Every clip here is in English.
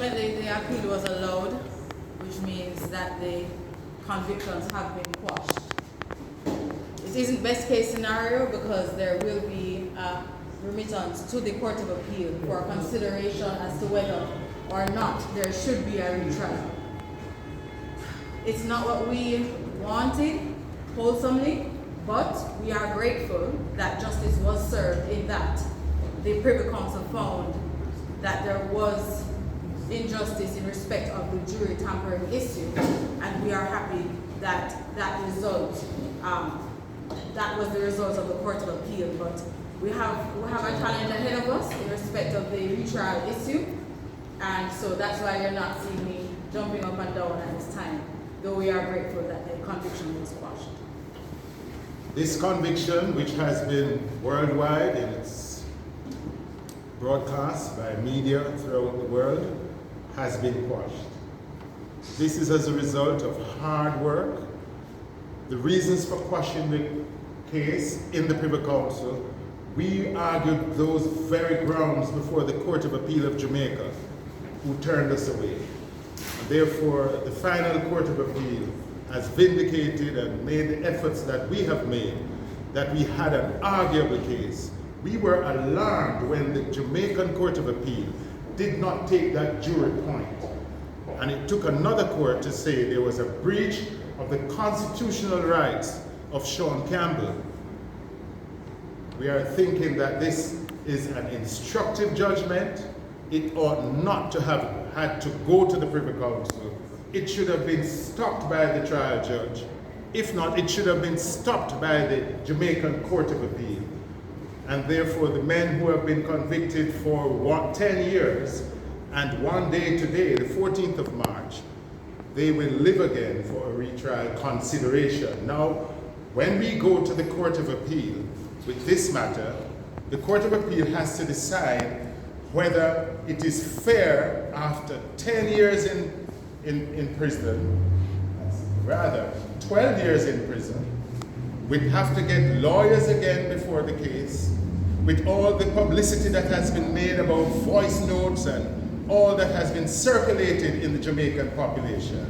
ultimately, the appeal was allowed, which means that the convictions have been quashed. It isn't best case scenario because there will be a remittance to the Court of Appeal for consideration as to whether or not there should be a retrial. It's not what we wanted, wholesomely, but we are grateful that justice was served in that the Privy Council found that there was injustice in respect of the jury tampering issue, and we are happy that that result, that was the result of the Court of Appeal. But we have a challenge ahead of us in respect of the retrial issue, and so that's why you're not seeing me jumping up and down at this time, though we are grateful that the conviction was quashed. This conviction, which has been worldwide in its broadcast by media throughout the world, has been quashed. This is as a result of hard work. The reasons for quashing the case in the Privy Council, we argued those very grounds before the Court of Appeal of Jamaica, who turned us away. And therefore, the final Court of Appeal has vindicated and made the efforts that we have made, that we had an arguable case. We were alarmed when the Jamaican Court of Appeal did not take that jury point. And it took another court to say there was a breach of the constitutional rights of Sean Campbell. We are thinking that this is an instructive judgment. It ought not to have had to go to the Privy Council. It should have been stopped by the trial judge. If not, it should have been stopped by the Jamaican Court of Appeal. And therefore, the men who have been convicted for 10 years, and one day today, the 14th of March, they will live again for a retrial consideration. Now, when we go to the Court of Appeal with this matter, the Court of Appeal has to decide whether it is fair after 10 years in prison, rather 12 years in prison. We'd have to get lawyers again before the case, with all the publicity that has been made about voice notes and all that has been circulated in the Jamaican population.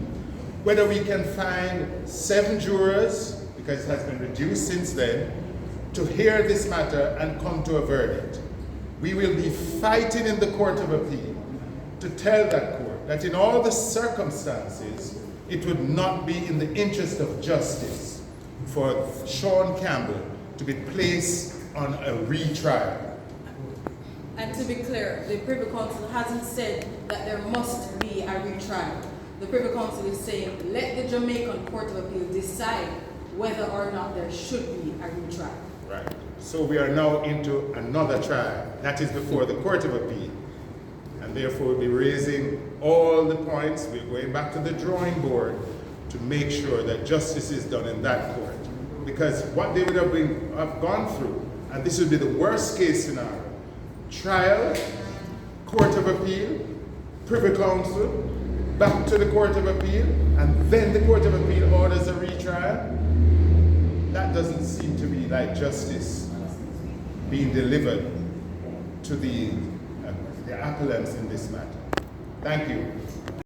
Whether we can find 7 jurors, because it has been reduced since then, to hear this matter and come to a verdict. We will be fighting in the Court of Appeal to tell that court that in all the circumstances, it would not be in the interest of justice for Sean Campbell to be placed on a retrial. And to be clear, the Privy Council hasn't said that there must be a retrial. The Privy Council is saying, let the Jamaican Court of Appeal decide whether or not there should be a retrial. Right. So we are now into another trial. That is before the Court of Appeal. And therefore we'll be raising all the points. We're going back to the drawing board to make sure that justice is done in that court. Because what they would have gone through, and this would be the worst case scenario, trial, Court of Appeal, Privy Council, back to the Court of Appeal, and then the Court of Appeal orders a retrial. That doesn't seem to be like justice being delivered to the appellants in this matter. Thank you.